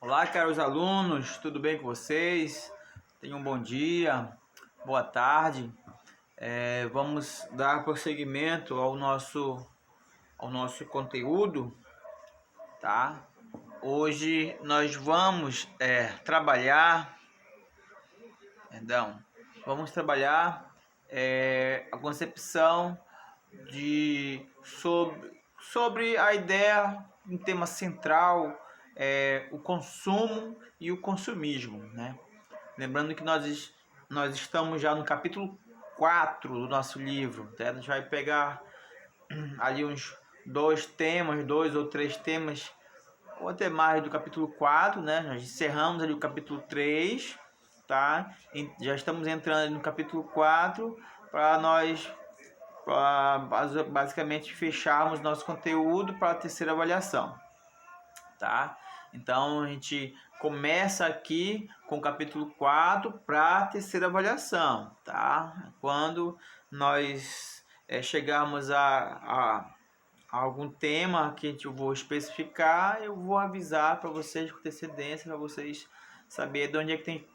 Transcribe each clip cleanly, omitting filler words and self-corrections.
Olá, caros alunos, tudo bem com vocês? Tenham um bom dia, boa tarde. Vamos dar prosseguimento ao nosso conteúdo, tá? Hoje nós vamos trabalhar a concepção sobre a ideia, um tema central, o consumo e o consumismo, né? Lembrando que nós estamos já no capítulo 4 do nosso livro, tá? A gente vai pegar ali uns dois ou três temas, ou até mais do capítulo 4, né? Nós encerramos ali o capítulo 3, tá? Já estamos entrando no capítulo 4 para nós basicamente fecharmos nosso conteúdo para a terceira avaliação, tá? Então a gente começa aqui com o capítulo 4 para a terceira avaliação, tá? Quando nós chegarmos a algum tema que eu vou especificar, eu vou avisar para vocês com antecedência, para vocês saberem de onde é que tem,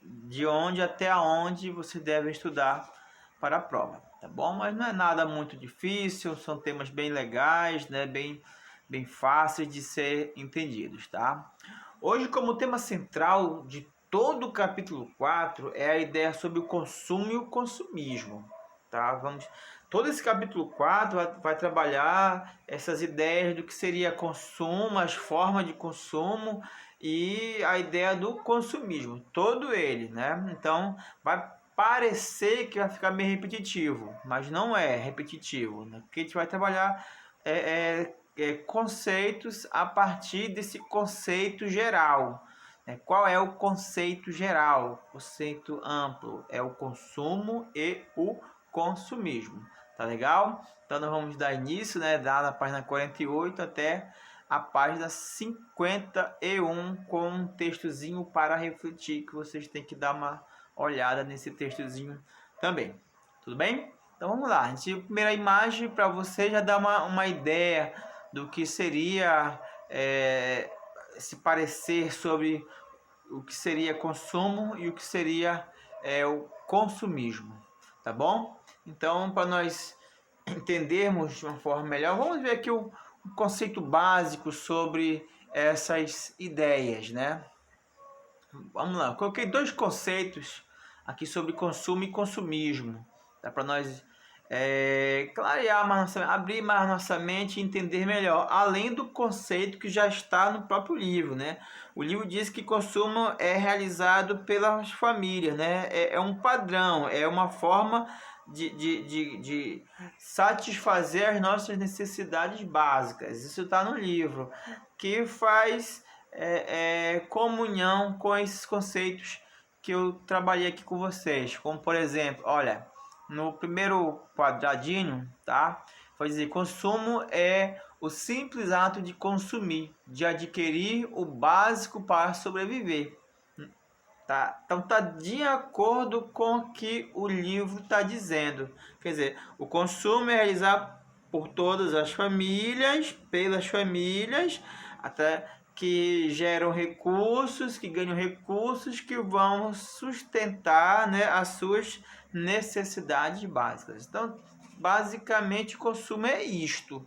de onde até onde vocês devem estudar para a prova, tá bom? Mas não é nada muito difícil, são temas bem legais, né? Bem fáceis de ser entendidos, tá? Hoje, como tema central de todo o capítulo 4 é a ideia sobre o consumo e o consumismo, tá? Todo esse capítulo 4 vai trabalhar essas ideias do que seria consumo, as formas de consumo e a ideia do consumismo, todo ele, né? Então, vai parecer que vai ficar meio repetitivo, mas não é repetitivo, né? Porque a gente vai trabalhar conceitos a partir desse conceito geral. Qual é o conceito geral? O conceito amplo é o consumo e o consumismo. Tá legal? Então nós vamos dar início, né, da página 48 até a página 51 com um textozinho para refletir, que vocês têm que dar uma olhada nesse textozinho também. Tudo bem? Então vamos lá. A primeira imagem para você já dar uma ideia do que seria se parecer sobre o que seria consumo e o que seria o consumismo, tá bom? Então, para nós entendermos de uma forma melhor, vamos ver aqui o conceito básico sobre essas ideias, né? Vamos lá, coloquei dois conceitos aqui sobre consumo e consumismo, tá? Para nós clarear mais abrir mais nossa mente e entender melhor, além do conceito que já está no próprio livro, né? O livro diz que consumo é realizado pelas famílias, né? É um padrão, é uma forma de satisfazer as nossas necessidades básicas. Isso está no livro, que faz comunhão com esses conceitos que eu trabalhei aqui com vocês, como por exemplo, olha, no primeiro quadradinho, tá? Vai dizer, consumo é o simples ato de consumir, de adquirir o básico para sobreviver, tá? Então tá de acordo com o que o livro está dizendo. Quer dizer, o consumo é realizado por todas as famílias, pelas famílias, até que geram recursos, que ganham recursos que vão sustentar, né, as suas necessidades básicas. Então, basicamente, o consumo é isto,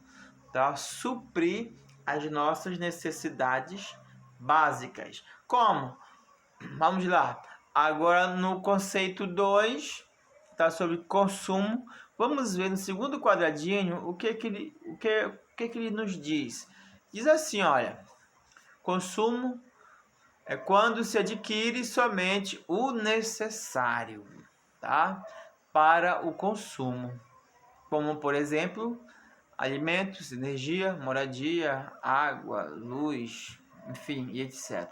tá? Suprir as nossas necessidades básicas. Como? Vamos lá. Agora, no conceito 2, tá, sobre consumo, vamos ver no segundo quadradinho o que ele nos diz. Diz assim, olha, consumo é quando se adquire somente o necessário, tá? Para o consumo, como por exemplo, alimentos, energia, moradia, água, luz, enfim, e etc.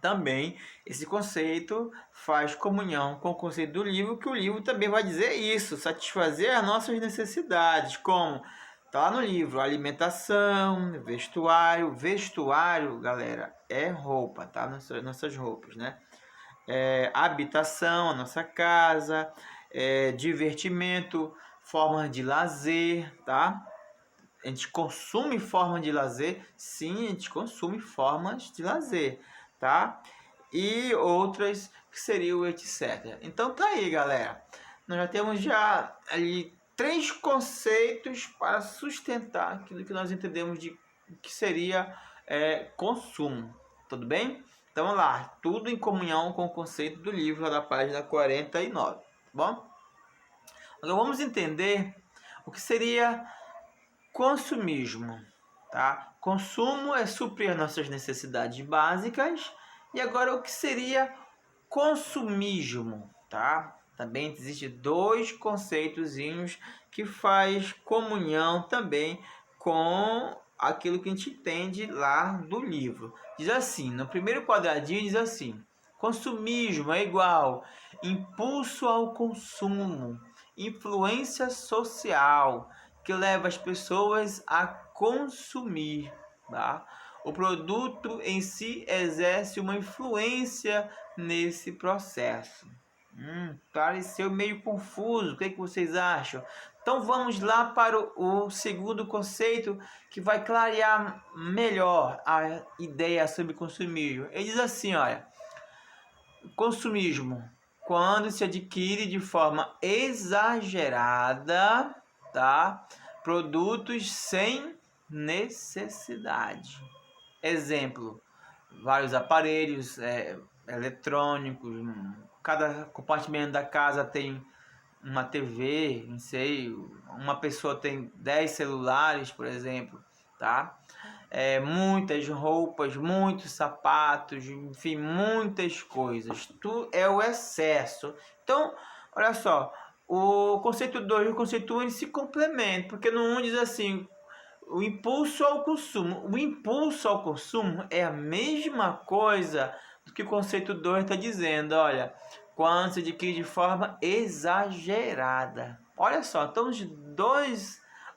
Também esse conceito faz comunhão com o conceito do livro, que o livro também vai dizer isso, satisfazer as nossas necessidades, como tá lá no livro, alimentação, vestuário, galera, é roupa, tá? Nossas roupas, né? Habitação, a nossa casa, divertimento, formas de lazer, tá? a gente consome forma de lazer? Sim, a gente consome formas de lazer, tá? E outras que seriam etc. Então tá aí, galera. Nós já temos ali 3 conceitos para sustentar aquilo que nós entendemos de que seria consumo. Tudo bem? Então vamos lá, tudo em comunhão com o conceito do livro da página 49, tá bom? Agora vamos entender o que seria consumismo, tá? Consumo é suprir nossas necessidades básicas. E agora o que seria consumismo, tá? Também existe 2 conceitozinhos que faz comunhão também com aquilo que a gente entende lá do livro. Diz assim, no primeiro quadradinho diz assim: consumismo é igual impulso ao consumo, influência social que leva as pessoas a consumir, tá? O produto em si exerce uma influência nesse processo. Pareceu meio confuso, o que vocês acham? Então vamos lá para o segundo conceito que vai clarear melhor a ideia sobre consumismo. Ele diz assim, olha, consumismo, quando se adquire de forma exagerada, tá? Produtos sem necessidade. Exemplo, vários aparelhos eletrônicos, cada compartimento da casa tem uma TV, não sei, uma pessoa tem 10 celulares, por exemplo, tá? Muitas roupas, muitos sapatos, enfim, muitas coisas. Tudo é o excesso. Então, olha só, o conceito 2 e o conceito 1 eles se complementam, porque no 1 diz assim, o impulso ao consumo. O impulso ao consumo é a mesma coisa do que o conceito 2 está dizendo. Olha, quando se adquire de forma exagerada. Olha só, então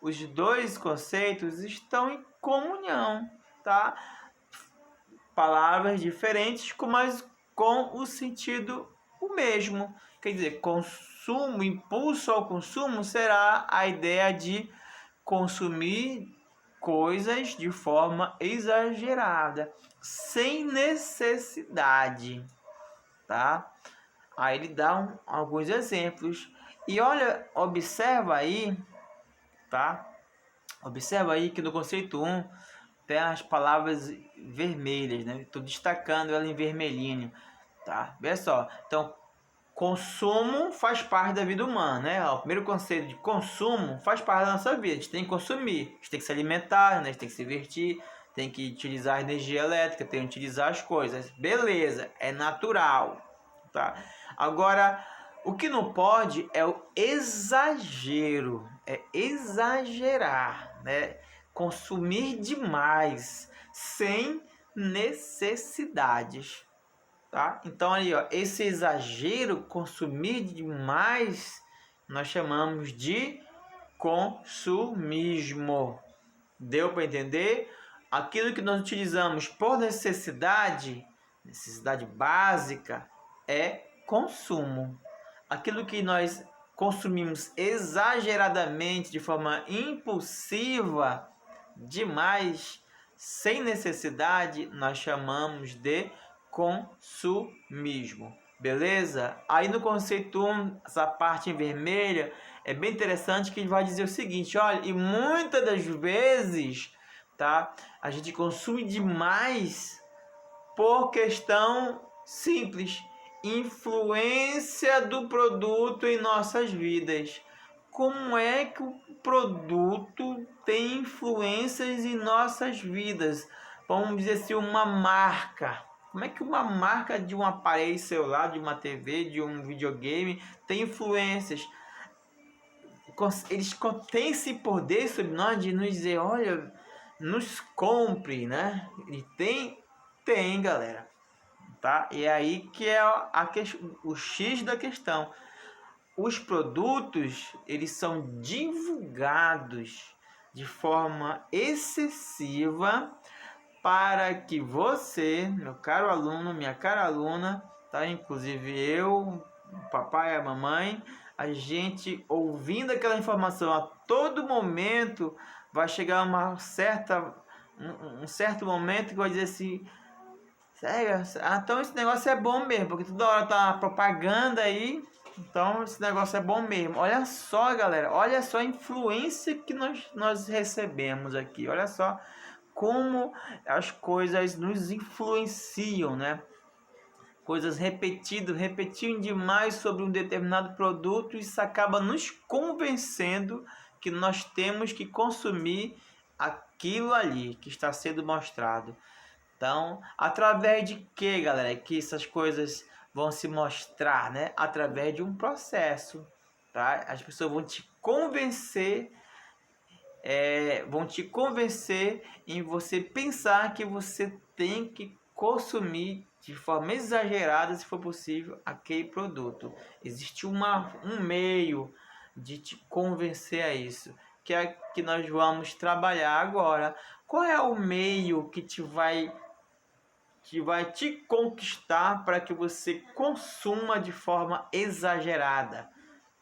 os dois conceitos estão em comunhão, tá? Palavras diferentes, mas com o sentido o mesmo. Quer dizer, consumo, impulso ao consumo será a ideia de consumir coisas de forma exagerada, sem necessidade, tá? Aí ele dá alguns exemplos. E olha, observa aí, tá? Observa aí que no conceito 1 tem as palavras vermelhas, né? Estou destacando ela em vermelhinho, tá? Vê só. Então, consumo faz parte da vida humana, né? O primeiro conceito de consumo faz parte da nossa vida. A gente tem que consumir, a gente tem que se alimentar, né? A gente tem que se divertir, tem que utilizar a energia elétrica, tem que utilizar as coisas. Beleza, é natural, tá? Agora, o que não pode é o exagero, é exagerar, né? Consumir demais, sem necessidades. Tá? Então aí, ó, esse exagero, consumir demais, nós chamamos de consumismo. Deu para entender? Aquilo que nós utilizamos por necessidade básica, é consumo. Aquilo que nós consumimos exageradamente, de forma impulsiva, demais, sem necessidade, nós chamamos de consumismo. Beleza? Aí no conceito 1, essa parte em vermelha, é bem interessante que ele vai dizer o seguinte, olha, e muitas das vezes, tá? A gente consome demais por questão simples, influência do produto em nossas vidas. Como é que o produto tem influências em nossas vidas? Vamos dizer assim, uma marca. Como é que uma marca de um aparelho celular, de uma TV, de um videogame tem influências? Eles têm esse poder sobre nós de nos dizer, olha, nos compre, né? E tem, galera. Tá? E é aí que é o X da questão. Os produtos, eles são divulgados de forma excessiva para que você, meu caro aluno, minha cara aluna, tá? Inclusive eu, o papai e a mamãe, a gente ouvindo aquela informação a todo momento, vai chegar um certo momento que vai dizer assim, sério, então esse negócio é bom mesmo, porque toda hora tá propaganda aí, então esse negócio é bom mesmo. Olha só, galera, olha só a influência que nós recebemos aqui, olha só como as coisas nos influenciam, né? Coisas repetindo demais sobre um determinado produto, isso acaba nos convencendo que nós temos que consumir aquilo ali que está sendo mostrado. Então, através de que, galera, que essas coisas vão se mostrar, né? Através de um processo, tá? As pessoas vão te convencer em você pensar que você tem que consumir de forma exagerada, se for possível, aquele produto. Existe um meio de te convencer a isso, que é que nós vamos trabalhar agora. Qual é o meio que vai te conquistar para que você consuma de forma exagerada?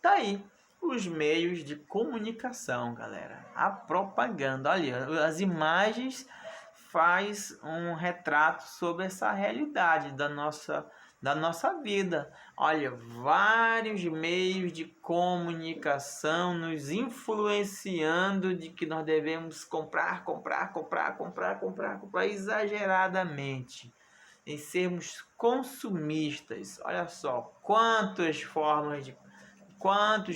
Tá aí os meios de comunicação, galera. A propaganda, olha, as imagens faz um retrato sobre essa realidade da nossa vida. Olha, vários meios de comunicação nos influenciando de que nós devemos comprar exageradamente, em sermos consumistas. Olha só quantos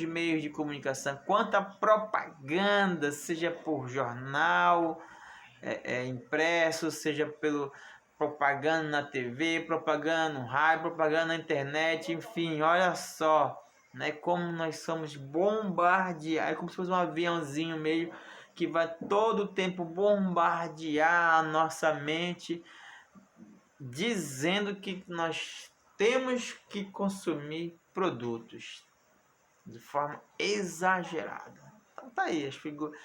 meios de comunicação, quanta propaganda, seja por jornal, impresso, seja pelo propaganda na TV, propaganda no rádio, propaganda na internet, enfim, olha só, né, como nós somos bombardeados, é como se fosse um aviãozinho meio que vai todo o tempo bombardear a nossa mente, dizendo que nós temos que consumir produtos de forma exagerada. Então tá aí as figuras.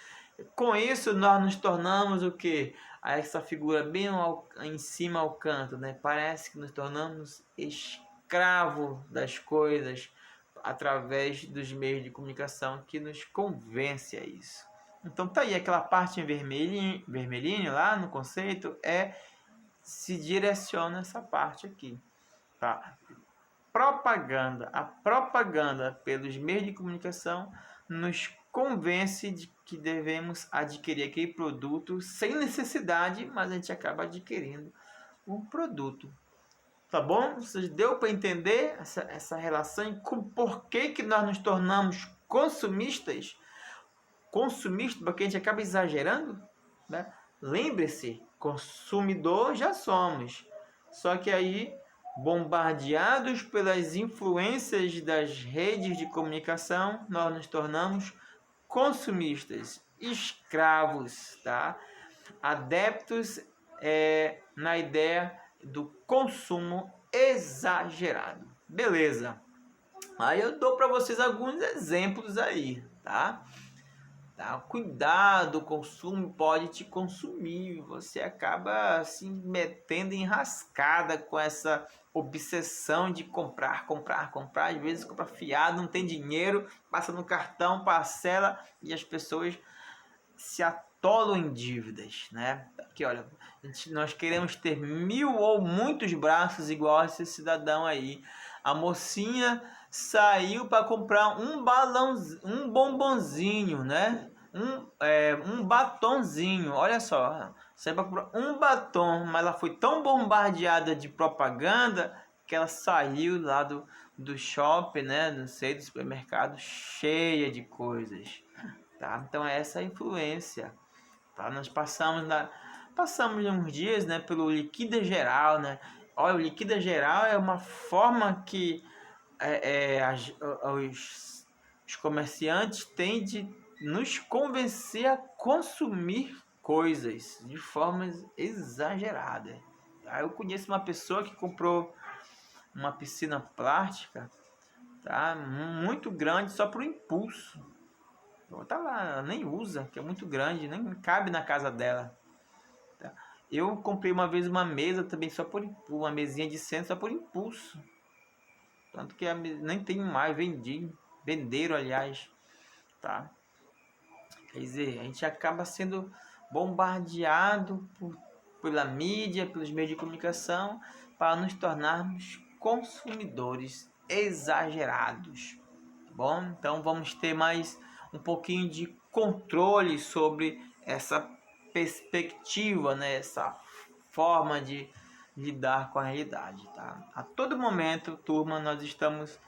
Com isso nós nos tornamos o que? Essa figura bem em cima ao canto, né? Parece que nos tornamos escravo das coisas através dos meios de comunicação que nos convence a isso. Então tá aí aquela parte em vermelhinho lá no conceito se direciona essa parte aqui, tá? A propaganda pelos meios de comunicação nos convence de que devemos adquirir aquele produto sem necessidade, mas a gente acaba adquirindo um produto. Tá bom? Vocês deu para entender essa relação e por que nós nos tornamos consumistas? Consumistas porque a gente acaba exagerando, né? Lembre-se, consumidor já somos. Só que aí, bombardeados pelas influências das redes de comunicação, nós nos tornamos consumistas, escravos, tá? Adeptos na ideia do consumo exagerado. Beleza. Aí eu dou para vocês alguns exemplos aí, tá? Tá? Cuidado, o consumo pode te consumir. Você acaba se metendo em rascada com essa obsessão de comprar. Às vezes compra fiado, não tem dinheiro, passa no cartão, parcela e as pessoas se atolam em dívidas, né? Aqui, olha, nós queremos ter 1000 ou muitos braços igual a esse cidadão aí. A mocinha saiu para comprar um bombonzinho, né? Um batonzinho, olha só, saiu para comprar um batom, mas ela foi tão bombardeada de propaganda que ela saiu lá do shopping, né? Não sei, do supermercado, cheia de coisas, tá? Então é essa a influência, tá? Nós passamos uns dias, né, pelo Liquida Geral, né? Olha, o Liquida Geral é uma forma que os comerciantes têm de nos convencer a consumir coisas de forma exagerada. Tá? Eu conheço uma pessoa que comprou uma piscina plástica, tá? Muito grande só por impulso. Tá lá, ela nem usa, que é muito grande, nem cabe na casa dela. Tá? Eu comprei uma vez uma mesa também só por impulso, uma mesinha de centro só por impulso. Tanto que nem tem mais, venderam aliás, tá? Quer dizer, a gente acaba sendo bombardeado pela mídia, pelos meios de comunicação, para nos tornarmos consumidores exagerados, tá bom? Então vamos ter mais um pouquinho de controle sobre essa perspectiva, né? Essa forma de lidar com a realidade, tá? A todo momento, turma, nós estamos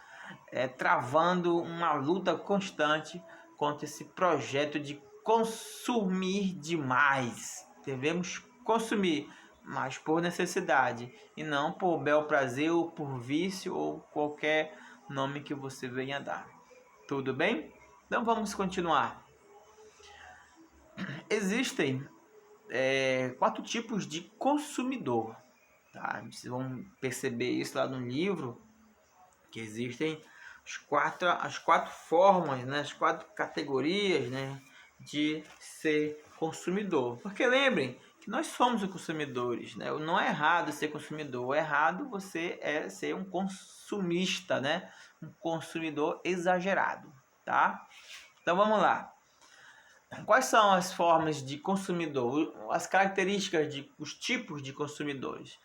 travando uma luta constante contra esse projeto de consumir demais. Devemos consumir, mas por necessidade e não por bel prazer ou por vício ou qualquer nome que você venha dar. Tudo bem? Então vamos continuar. Existem 4 tipos de consumidor. Tá? Vocês vão perceber isso lá no livro, que existem as quatro formas, né? As 4 categorias, né? De ser consumidor. Porque lembrem que nós somos os consumidores, né? Não é errado ser consumidor, o errado você é ser um consumista, né? Um consumidor exagerado, tá? Então vamos lá. Quais são as formas de consumidor, as características os tipos de consumidores?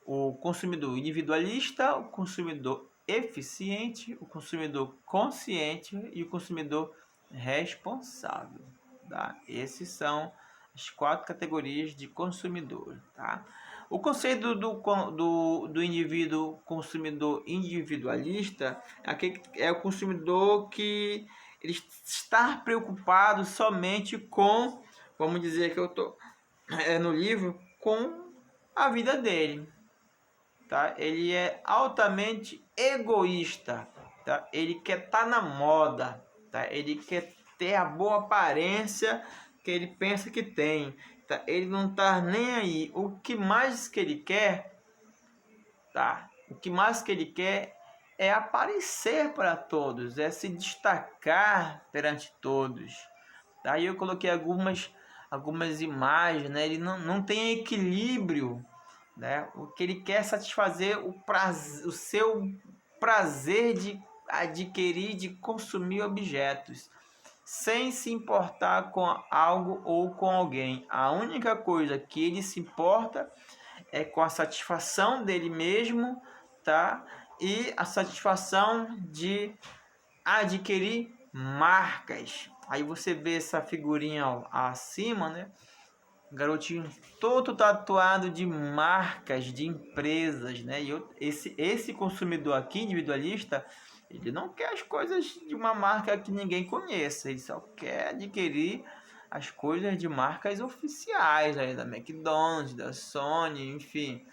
O consumidor individualista, o consumidor eficiente, o consumidor consciente e o consumidor responsável. Tá? Esses são as 4 categorias de consumidor. Tá? O conceito do indivíduo consumidor individualista é o consumidor que ele está preocupado somente com, vamos dizer que eu estou no livro, com a vida dele. Tá? Ele é altamente egoísta, tá? Ele quer estar na moda, tá? Ele quer ter a boa aparência que ele pensa que tem, tá? Ele não tá nem aí. O que mais que ele quer, tá? O que mais que ele quer é aparecer para todos, é se destacar perante todos. Aí eu coloquei algumas imagens, né? Ele não tem equilíbrio, né? O que ele quer é satisfazer o seu prazer de adquirir, de consumir objetos, sem se importar com algo ou com alguém. A única coisa que ele se importa é com a satisfação dele mesmo, tá? E a satisfação de adquirir marcas. Aí você vê essa figurinha acima, né? Garotinho todo tatuado de marcas, de empresas, né? E esse consumidor aqui, individualista, ele não quer as coisas de uma marca que ninguém conheça. Ele só quer adquirir as coisas de marcas oficiais, aí, da McDonald's, da Sony, enfim,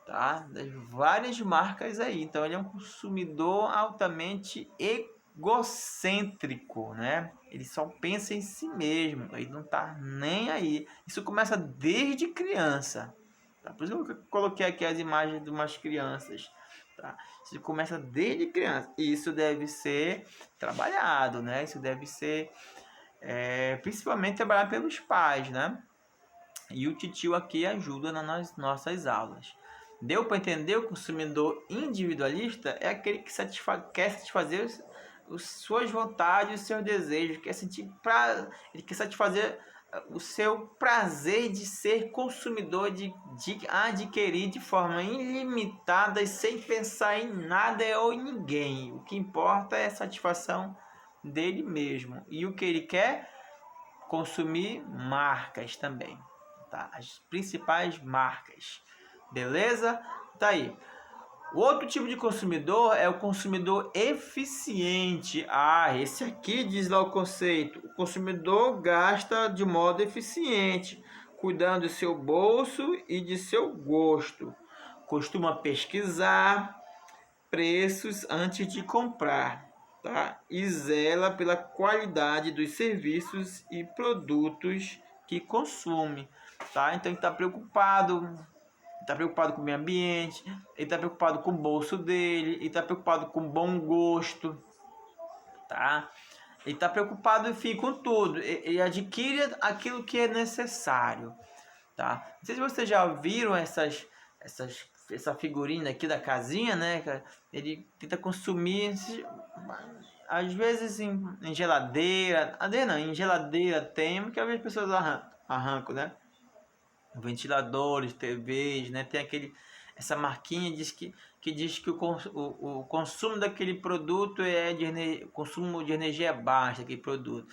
tá? Das várias marcas aí. Então ele é um consumidor altamente egocêntrico, né? Ele só pensa em si mesmo, ele não tá nem aí. Isso começa desde criança, tá? Por isso que eu coloquei aqui as imagens de umas crianças, tá? Isso começa desde criança. E isso deve ser trabalhado, né? Isso deve ser principalmente trabalhado pelos pais, né? E o titio aqui ajuda nas nossas aulas. Deu para entender? O consumidor individualista é aquele que quer satisfazer suas vontades, os seus desejos, ele quer satisfazer o seu prazer de ser consumidor, de adquirir de forma ilimitada e sem pensar em nada ou em ninguém. O que importa é a satisfação dele mesmo. E o que ele quer? Consumir marcas também. Tá? As principais marcas. Beleza? Tá aí. O outro tipo de consumidor é o consumidor eficiente. Esse aqui diz lá o conceito. O consumidor gasta de modo eficiente, cuidando do seu bolso e de seu gosto. Costuma pesquisar preços antes de comprar, tá? E zela pela qualidade dos serviços e produtos que consome, tá? Então ele está preocupado. Está preocupado com o meio ambiente, ele está preocupado com o bolso dele, ele está preocupado com o bom gosto, tá? Ele está preocupado, enfim, com tudo. Ele adquire aquilo que é necessário, tá? Não sei se vocês já viram essas essa figurinha aqui da casinha, né? Ele tenta consumir, às vezes em geladeira, não, em geladeira tem, porque às vezes as pessoas arrancam, né? Ventiladores, TVs, né? Tem essa marquinha que diz que o consumo daquele produto consumo de energia baixa, aquele produto,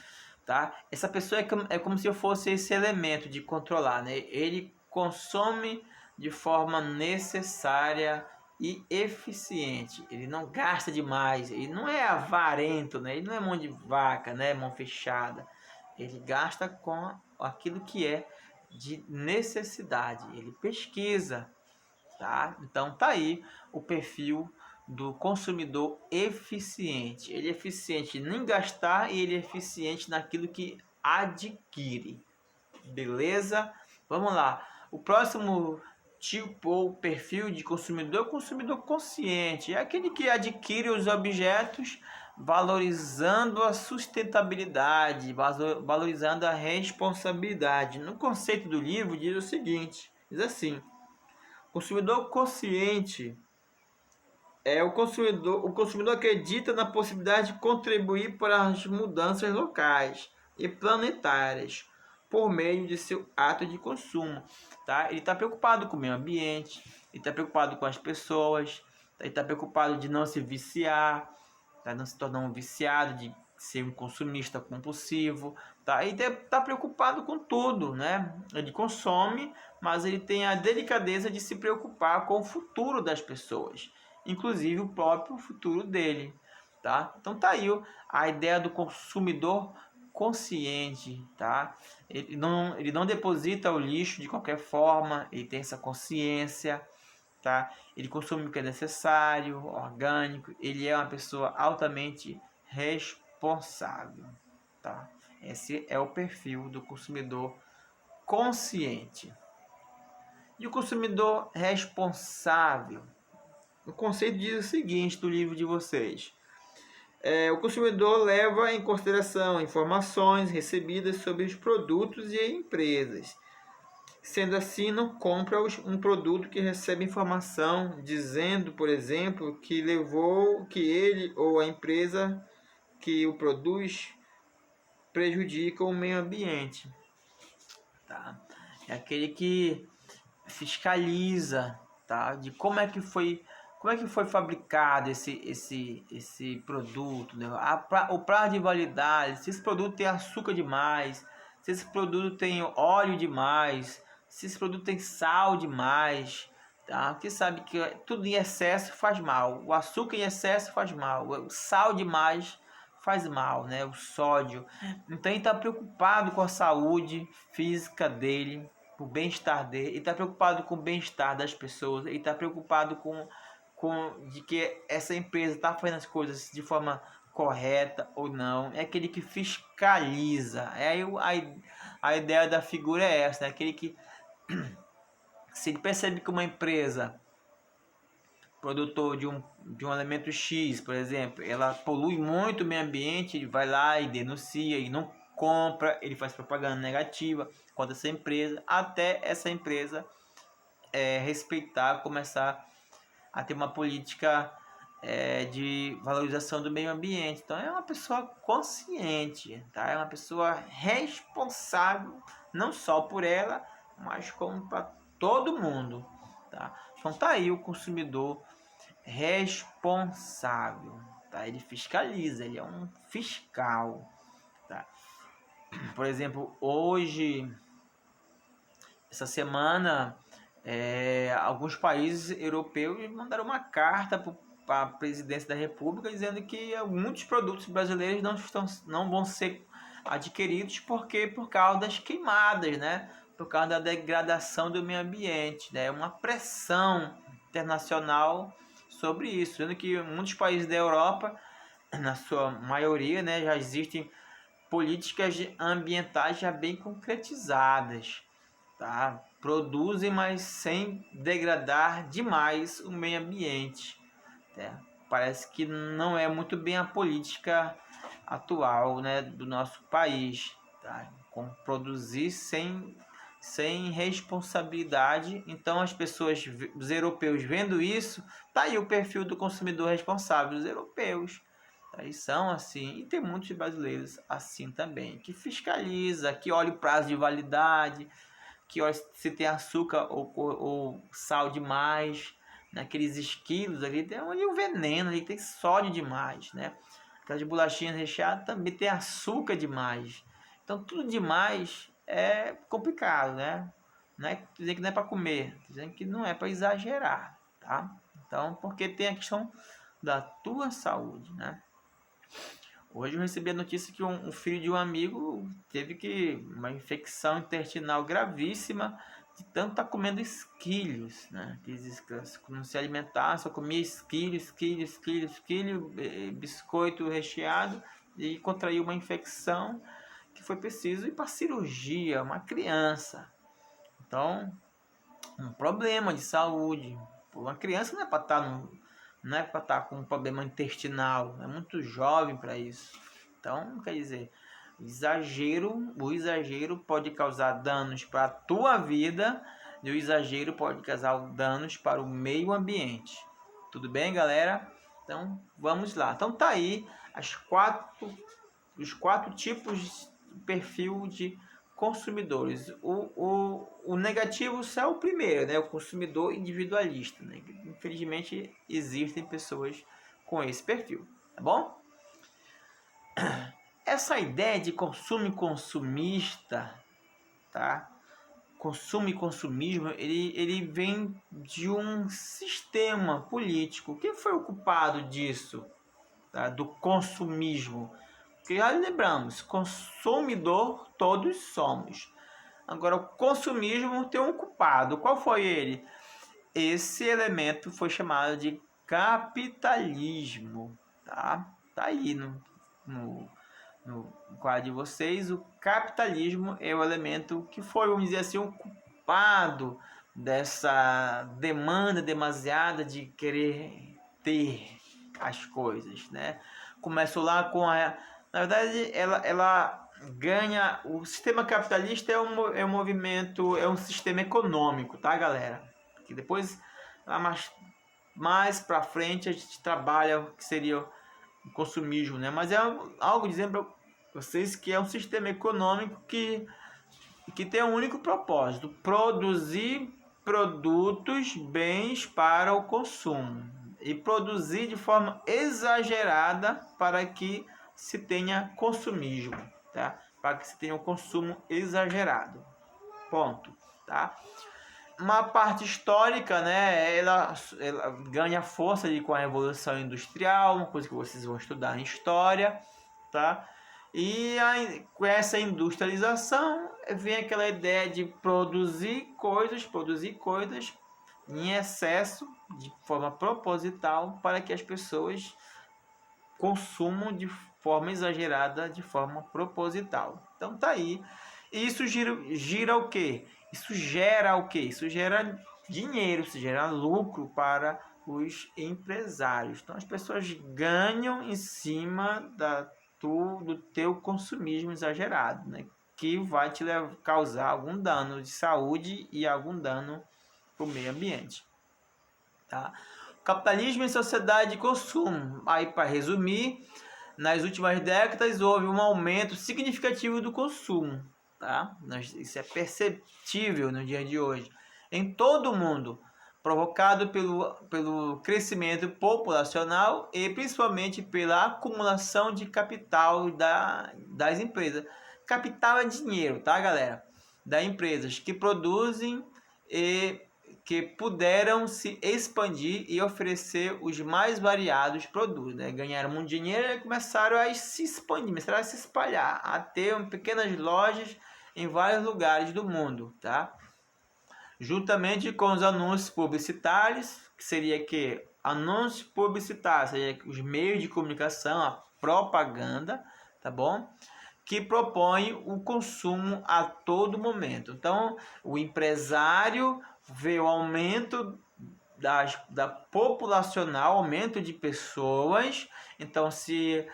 tá? Essa pessoa é como se eu fosse esse elemento de controlar, né? Ele consome de forma necessária e eficiente. Ele não gasta demais, ele não é avarento, né? Ele não é mão de vaca, né? Mão fechada. Ele gasta com aquilo que é de necessidade. Ele pesquisa, tá? Então tá aí o perfil do consumidor eficiente. Ele é eficiente em gastar e ele é eficiente naquilo que adquire. Beleza? Vamos lá. O próximo tipo ou perfil de consumidor é o consumidor consciente. É aquele que adquire os objetos valorizando a sustentabilidade, valorizando a responsabilidade. No conceito do livro diz o seguinte, diz assim: consumidor consciente é o consumidor acredita na possibilidade de contribuir para as mudanças locais e planetárias por meio de seu ato de consumo, tá? Ele está preocupado com o meio ambiente, ele está preocupado com as pessoas, ele está preocupado de não se viciar, tá? Não se tornar um viciado, de ser um consumista compulsivo, tá? Ele está preocupado com tudo, né? Ele consome, mas ele tem a delicadeza de se preocupar com o futuro das pessoas, inclusive o próprio futuro dele, tá? Então tá aí a ideia do consumidor consciente, tá? Ele não deposita o lixo de qualquer forma, ele tem essa consciência, tá? Ele consome o que é necessário, orgânico, ele é uma pessoa altamente responsável, tá? Esse é o perfil do consumidor consciente. E o consumidor responsável? O conceito diz o seguinte do livro de vocês: o consumidor leva em consideração informações recebidas sobre os produtos e empresas. Sendo assim, não compra um produto que recebe informação dizendo, por exemplo, que levou que ele ou a empresa que o produz prejudica o meio ambiente. Tá? É aquele que fiscaliza, tá? De como é que foi fabricado esse produto, né? O prazo de validade, se esse produto tem açúcar demais, se esse produto tem óleo demais, se esse produto tem sal demais, tá? Porque sabe que tudo em excesso faz mal, o açúcar em excesso faz mal, o sal demais faz mal, né? O sódio. Então ele está preocupado com a saúde física dele, o bem-estar dele, ele está preocupado com o bem-estar das pessoas, ele está preocupado com de que essa empresa está fazendo as coisas de forma correta ou não. É aquele que fiscaliza. A ideia da figura é essa, né? Aquele que, se ele percebe que uma empresa produtor de um elemento X, por exemplo, ela polui muito o meio ambiente, ele vai lá e denuncia, e não compra, ele faz propaganda negativa contra essa empresa, até essa empresa respeitar, começar a ter uma política de valorização do meio ambiente. Então é uma pessoa consciente, tá? É uma pessoa responsável, não só por ela, mas como para todo mundo, tá? Então tá aí o consumidor responsável, tá? Ele fiscaliza, ele é um fiscal, tá? Por exemplo, hoje, essa semana, alguns países europeus mandaram uma carta para a presidência da República dizendo que muitos produtos brasileiros não vão ser adquiridos por causa das queimadas, né? Por causa da degradação do meio ambiente, né? Uma pressão internacional sobre isso, sendo que muitos países da Europa, na sua maioria, né, já existem políticas ambientais já bem concretizadas, tá? Produzem, mas sem degradar demais o meio ambiente, tá? Parece que não é muito bem a política atual, né, do nosso país, tá? Como produzir sem sem responsabilidade. Então as pessoas, os europeus, vendo isso, tá aí o perfil do consumidor responsável. Os europeus eles são assim, e tem muitos brasileiros assim também, que fiscaliza, que olha o prazo de validade, que olha se tem açúcar ou sal demais naqueles esquilos ali, tem ali o veneno, ali tem sódio demais, né? Aquelas bolachinhas recheadas também tem açúcar demais. Então tudo demais é complicado, né? Não é dizer que não é para comer, dizendo que não é para exagerar, tá? Então, porque tem a questão da tua saúde, né? Hoje eu recebi a notícia que um filho de um amigo teve uma infecção intestinal gravíssima de tanto estar comendo esquilhos, né? Não se alimentar, só comia esquilho, biscoito recheado e contraiu uma infecção que foi preciso ir para cirurgia, uma criança. Então, um problema de saúde. Uma criança não é para estar com um problema intestinal, é muito jovem para isso. Então, quer dizer, o exagero pode causar danos para a tua vida e o exagero pode causar danos para o meio ambiente. Tudo bem, galera? Então, vamos lá. Então, tá aí os quatro tipos de perfil de consumidores. O negativo é o primeiro, né? O consumidor individualista, né? Infelizmente existem pessoas com esse perfil, tá bom? Essa ideia de consumo e consumista, tá? Consumo e consumismo, ele vem de um sistema político. Quem foi o culpado disso, tá? Do consumismo? Porque já lembramos, consumidor todos somos. Agora, o consumismo tem um culpado. Qual foi ele? Esse elemento foi chamado de capitalismo. Tá aí no quadro de vocês. O capitalismo é o elemento que foi, vamos dizer assim, o culpado dessa demanda demasiada de querer ter as coisas, né? Começou lá com na verdade, ela ganha. O sistema capitalista é um movimento, é um sistema econômico, tá, galera? Que depois, lá mais para frente, a gente trabalha o que seria o consumismo, né? Mas é algo dizendo para vocês que é um sistema econômico que tem um único propósito: produzir produtos, bens para o consumo. E produzir de forma exagerada para que se tenha consumismo, tá? Para que se tenha um consumo exagerado. Ponto, tá? Uma parte histórica, né? Ela ganha força com a Revolução Industrial, uma coisa que vocês vão estudar em história, tá? E com essa industrialização vem aquela ideia de produzir coisas em excesso, de forma proposital, para que as pessoas consumam de forma exagerada, de forma proposital. Então tá aí. E isso gira o quê? Isso gera o quê? Isso gera dinheiro, isso gera lucro para os empresários. Então as pessoas ganham em cima do teu consumismo exagerado, né? Que vai te causar algum dano de saúde e algum dano para o meio ambiente. Tá? Capitalismo em sociedade de consumo. Aí, para resumir, nas últimas décadas houve um aumento significativo do consumo. Tá? Isso é perceptível no dia de hoje. Em todo o mundo, provocado pelo crescimento populacional e principalmente pela acumulação de capital das empresas. Capital é dinheiro, tá, galera? Das empresas que produzem e que puderam se expandir e oferecer os mais variados produtos, né? Ganharam muito dinheiro e começaram a se expandir, começaram a se espalhar, a ter pequenas lojas em vários lugares do mundo, tá? Juntamente com os anúncios publicitários, que seria que anúncios publicitários, seria os meios de comunicação, a propaganda, tá bom? Que propõe o consumo a todo momento. Então, o empresário vê o aumento da populacional, aumento de pessoas. Então, se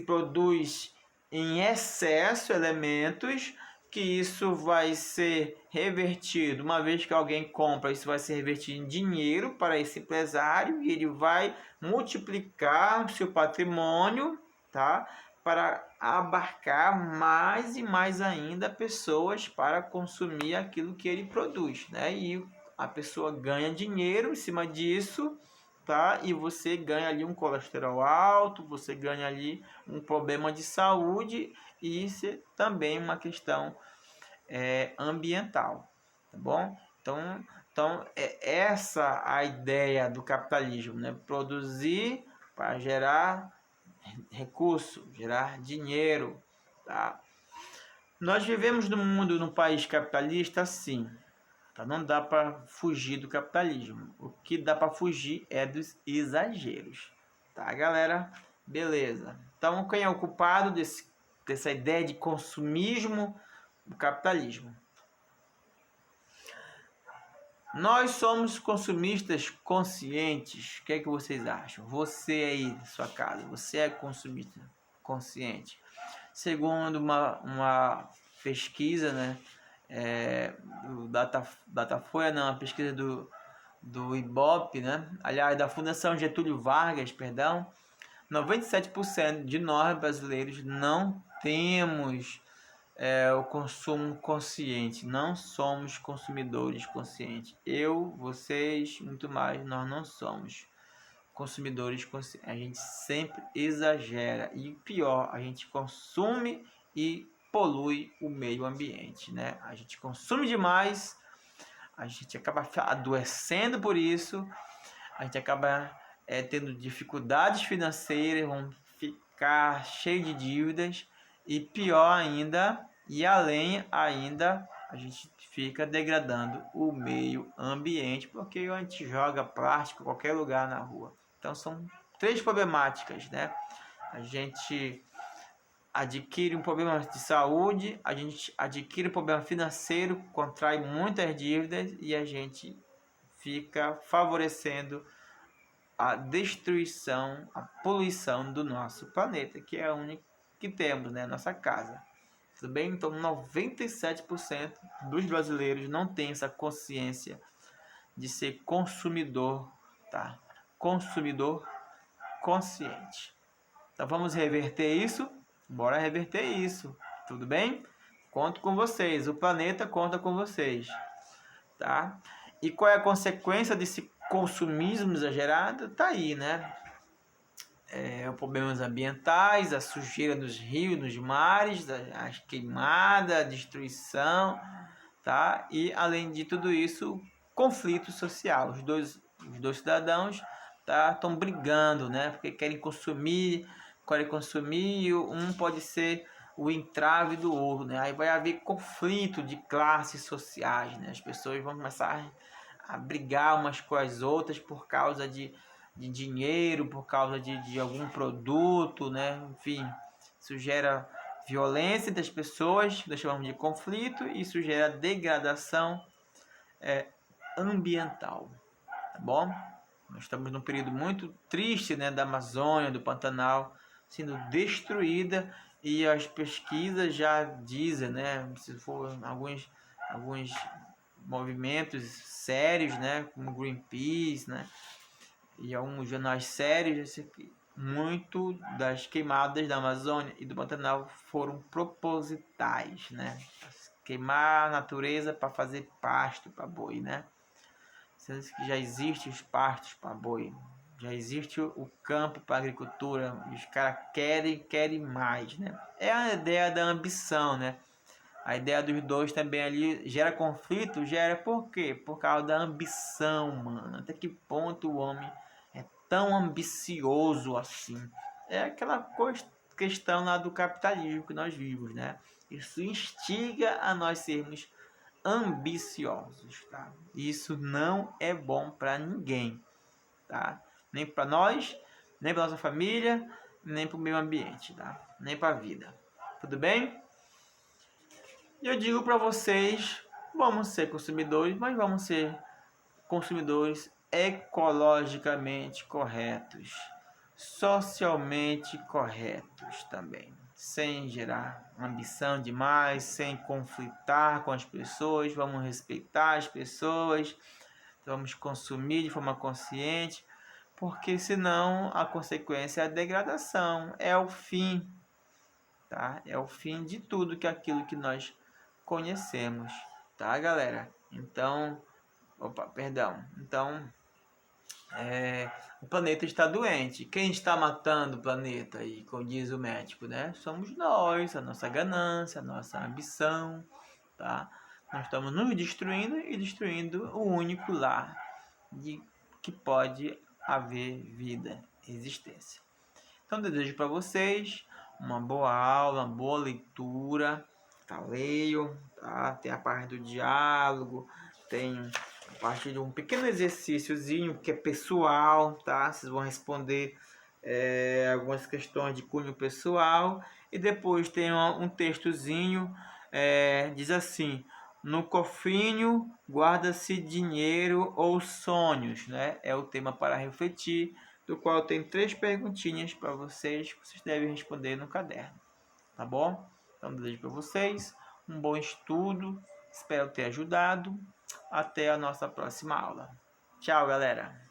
produz em excesso elementos que isso vai ser revertido, uma vez que alguém compra, isso vai ser revertido em dinheiro para esse empresário e ele vai multiplicar seu patrimônio, tá? Para abarcar mais e mais ainda pessoas para consumir aquilo que ele produz, né? E a pessoa ganha dinheiro em cima disso, tá? E você ganha ali um colesterol alto, você ganha ali um problema de saúde e isso é também uma questão ambiental, tá bom? Então é essa a ideia do capitalismo, né? Produzir para gerar recurso, gerar dinheiro, tá? Nós vivemos num país capitalista, sim, tá? Não dá para fugir do capitalismo. O que dá para fugir é dos exageros, tá, galera? Beleza. Então, quem é o culpado dessa ideia de consumismo? O capitalismo. Nós somos consumistas conscientes. O que é que vocês acham? Você aí na sua casa, você é consumista consciente? Segundo uma pesquisa, né, do Datafolha, não, uma pesquisa do Ibope, né, aliás, da Fundação Getúlio Vargas, perdão, 97% de nós brasileiros não temos o consumo consciente, não somos consumidores conscientes. Eu, vocês, muito mais, nós não somos consumidores conscientes. A gente sempre exagera e pior, a gente consome e polui o meio ambiente, né? A gente consome demais, a gente acaba adoecendo por isso, a gente acaba tendo dificuldades financeiras, vamos ficar cheio de dívidas e pior ainda, e além ainda, a gente fica degradando o meio ambiente porque a gente joga plástico em qualquer lugar na rua. Então são três problemáticas, né? A gente adquire um problema de saúde, a gente adquire um problema financeiro, contrai muitas dívidas e a gente fica favorecendo a destruição, a poluição do nosso planeta, que é a única que temos, né? Nossa casa. Tudo bem? Então 97% dos brasileiros não tem essa consciência de ser consumidor, tá? Consumidor consciente. Então vamos reverter isso? Bora reverter isso. Tudo bem? Conto com vocês. O planeta conta com vocês, tá? E qual é a consequência desse consumismo exagerado? Tá aí, né? Problemas ambientais, a sujeira nos rios, nos mares, as queimadas, a destruição, tá? E além de tudo isso, conflito social. Os dois cidadãos estão brigando, né? Porque querem consumir, e um pode ser o entrave do outro, né? Aí vai haver conflito de classes sociais, né? As pessoas vão começar a brigar umas com as outras por causa de dinheiro, por causa de algum produto, né? Enfim, isso gera violência entre as pessoas, que nós chamamos de conflito, e isso gera degradação ambiental, tá bom? Nós estamos num período muito triste, né, da Amazônia, do Pantanal, sendo destruída, e as pesquisas já dizem, né, se for alguns movimentos sérios, né, como Greenpeace, né, e alguns jornais sérios, muito das queimadas da Amazônia e do Pantanal foram propositais, né? Queimar a natureza para fazer pasto para boi, né? Sendo que já existe os pastos para boi, já existe o campo para agricultura, e os caras querem mais, né? É a ideia da ambição, né? A ideia dos dois também ali gera conflito, gera por quê? Por causa da ambição, mano. Até que ponto o homem é tão ambicioso assim? É aquela questão lá do capitalismo que nós vivemos, né? Isso instiga a nós sermos ambiciosos, tá? Isso não é bom para ninguém, tá? Nem para nós, nem para nossa família, nem para o meio ambiente, tá? Nem para a vida. Tudo bem? E eu digo para vocês, vamos ser consumidores, mas vamos ser consumidores ecologicamente corretos, socialmente corretos também, sem gerar ambição demais, sem conflitar com as pessoas, vamos respeitar as pessoas, vamos consumir de forma consciente, porque senão a consequência é a degradação, é o fim, tá? É o fim de tudo que aquilo que nós conhecemos, tá, galera? Então, então, o planeta está doente. Quem está matando o planeta aí, como diz o médico, né? Somos nós, a nossa ganância, a nossa ambição, tá? Nós estamos nos destruindo e destruindo o único lar de que pode haver vida, existência. Então, desejo para vocês uma boa aula, uma boa leitura, tá? Leiam, tá? Tem a parte do diálogo, tem a parte de um pequeno exercíciozinho que é pessoal, tá? Vocês vão responder algumas questões de cunho pessoal e depois tem um textozinho, diz assim: no cofrinho guarda-se dinheiro ou sonhos, né? É o tema para refletir, do qual tem 3 perguntinhas para vocês que vocês devem responder no caderno, tá bom? Então, desejo para vocês um bom estudo, espero ter ajudado. Até a nossa próxima aula. Tchau, galera!